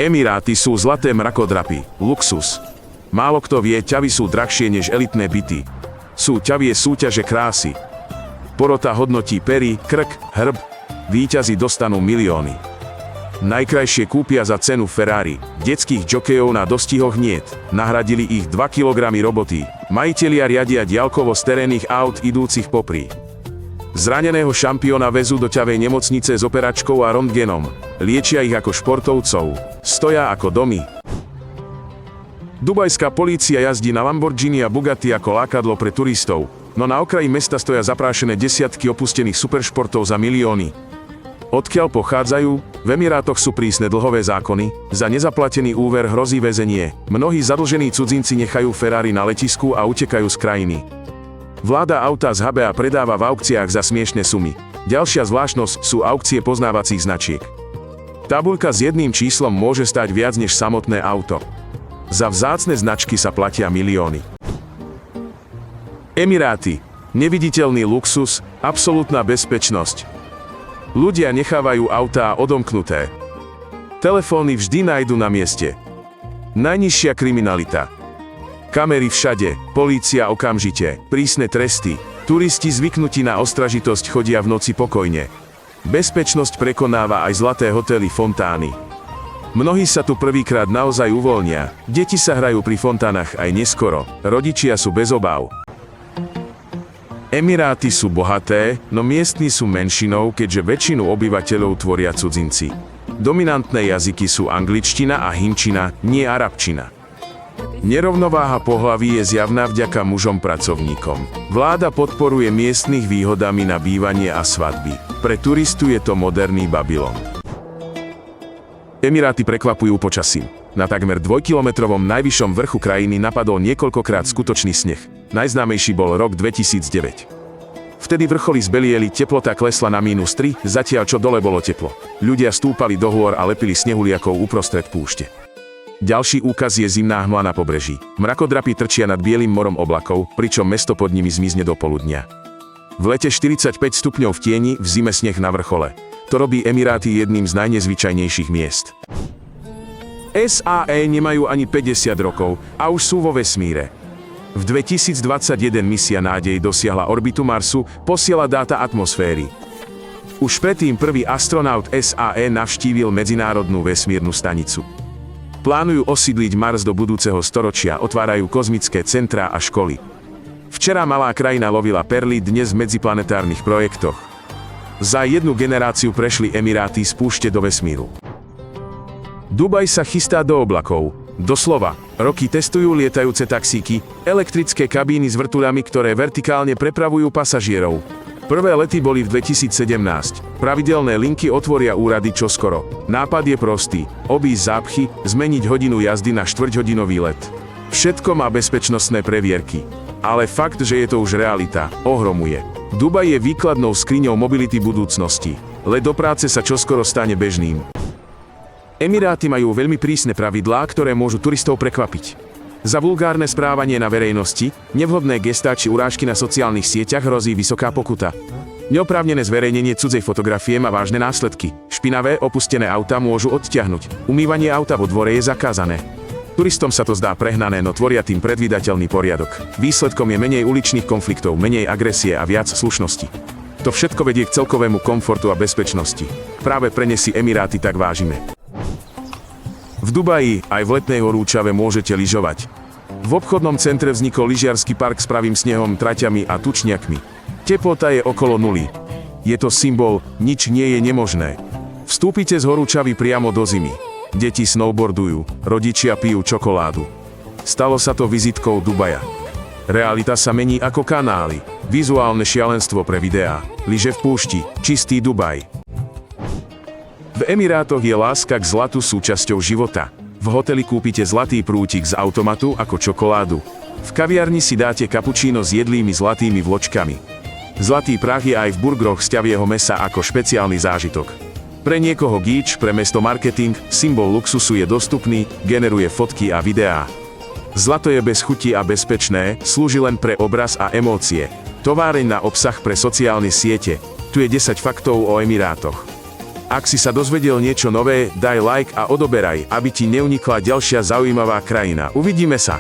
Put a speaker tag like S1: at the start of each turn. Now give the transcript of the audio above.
S1: Emiráty sú zlaté mrakodrapy, luxus. Málo kto vie, ťavy sú drahšie než elitné byty. Sú ťavie súťaže krásy. Porota hodnotí pery, krk, hrb. Víťazi dostanú milióny. Najkrajšie kúpia za cenu Ferrari. Detských džokejov na dostihoch niet. Nahradili ich 2 kg roboty. Majitelia riadia diaľkovo z terénnych aut idúcich popri. Zraneného šampióna vezú do ťavej nemocnice s operačkou a röntgenom. Liečia ich ako športovcov. Stoja ako domy. Dubajská polícia jazdí na Lamborghini a Bugatti ako lákadlo pre turistov, no na okraji mesta stoja zaprášené desiatky opustených superšportov za milióny. Odkiaľ pochádzajú? V Emirátoch sú prísne dlhové zákony, za nezaplatený úver hrozí väzenie. Mnohí zadlžení cudzinci nechajú Ferrari na letisku a utekajú z krajiny. Vláda auta zhabe a predáva v aukciách za smiešne sumy. Ďalšia zvláštnosť sú aukcie poznávacích značiek. Tabuľka s jedným číslom môže stať viac než samotné auto. Za vzácne značky sa platia milióny. Emiráty. Neviditeľný luxus, absolútna bezpečnosť. Ľudia nechávajú autá odomknuté. Telefóny vždy nájdu na mieste. Najnižšia kriminalita. Kamery všade, polícia okamžite, prísne tresty. Turisti zvyknutí na ostražitosť chodia v noci pokojne. Bezpečnosť prekonáva aj zlaté hotely fontány. Mnohí sa tu prvýkrát naozaj uvoľnia, deti sa hrajú pri fontánach aj neskoro, rodičia sú bez obáv. Emiráty sú bohaté, no miestni sú menšinou, keďže väčšinu obyvateľov tvoria cudzinci. Dominantné jazyky sú angličtina a hindčina, nie arabčina. Nerovnováha pohlaví je zjavná vďaka mužom pracovníkom. Vláda podporuje miestnych výhodami na bývanie a svadby. Pre turistu je to moderný Babylon. Emiráty prekvapujú počasím. Na takmer 2-kilometrovom najvyššom vrchu krajiny napadol niekoľkokrát skutočný sneh. Najznámejší bol rok 2009. Vtedy vrcholy zbelieli, teplota klesla na -3, zatiaľ čo dole bolo teplo. Ľudia stúpali do hôr a lepili snehuliakov uprostred púšte. Ďalší úkaz je zimná hmla na pobreží. Mrakodrapy trčia nad bielým morom oblakov, pričom mesto pod nimi zmizne do poludnia. V lete 45 stupňov v tieni, v zime sneh na vrchole. To robí Emiráty jedným z najnezvyčajnejších miest. SAE nemajú ani 50 rokov a už sú vo vesmíre. V 2021 misia Nádej dosiahla orbitu Marsu, posiela dáta atmosféry. Už predtým prvý astronaut SAE navštívil Medzinárodnú vesmírnu stanicu. Plánujú osídliť Mars do budúceho storočia, otvárajú kozmické centrá a školy. Včera malá krajina lovila perly, dnes v medziplanetárnych projektoch. Za jednu generáciu prešli Emiráty z púšte do vesmíru. Dubaj sa chystá do oblakov. Doslova, roky testujú lietajúce taxíky, elektrické kabíny s vrtuľami, ktoré vertikálne prepravujú pasažierov. Prvé lety boli v 2017. Pravidelné linky otvoria úrady čoskoro. Nápad je prostý. Obísť zápchy, zmeniť hodinu jazdy na štvrťhodinový let. Všetko má bezpečnostné previerky. Ale fakt, že je to už realita, ohromuje. Dubaj je výkladnou skriňou mobility budúcnosti. Let do práce sa čoskoro stane bežným. Emiráty majú veľmi prísne pravidlá, ktoré môžu turistov prekvapiť. Za vulgárne správanie na verejnosti, nevhodné gestá či urážky na sociálnych sieťach hrozí vysoká pokuta. Neoprávnené zverejnenie cudzej fotografie má vážne následky. Špinavé, opustené autá môžu odtiahnuť. Umývanie auta vo dvore je zakázané. Turistom sa to zdá prehnané, no tvoria tým predvídateľný poriadok. Výsledkom je menej uličných konfliktov, menej agresie a viac slušnosti. To všetko vedie k celkovému komfortu a bezpečnosti. Práve pre ne si Emiráty tak vážime. V Dubaji aj v letnej horúčave môžete lyžovať. V obchodnom centre vznikol lyžiarsky park s pravým snehom, traťami a tučniakmi. Teplota je okolo 0. Je to symbol, nič nie je nemožné. Vstúpite z horúčavy priamo do zimy. Deti snowboardujú, rodičia pijú čokoládu. Stalo sa to vizitkou Dubaja. Realita sa mení ako kanály. Vizuálne šialenstvo pre videá. Lyže v púšti, čistý Dubaj. V Emirátoch je láska k zlatu súčasťou života. V hoteli kúpite zlatý prútik z automatu ako čokoládu. V kaviarni si dáte kapučíno s jedlými zlatými vločkami. Zlatý prah je aj v burgeroch z ťavieho mäsa ako špeciálny zážitok. Pre niekoho gíč, pre mesto marketing, symbol luxusu je dostupný, generuje fotky a videá. Zlato je bez chuti a bezpečné, slúži len pre obraz a emócie. Továreň na obsah pre sociálne siete. Tu je 10 faktov o Emirátoch. Ak si sa dozvedel niečo nové, daj like a odoberaj, aby ti neunikla ďalšia zaujímavá krajina. Uvidíme sa.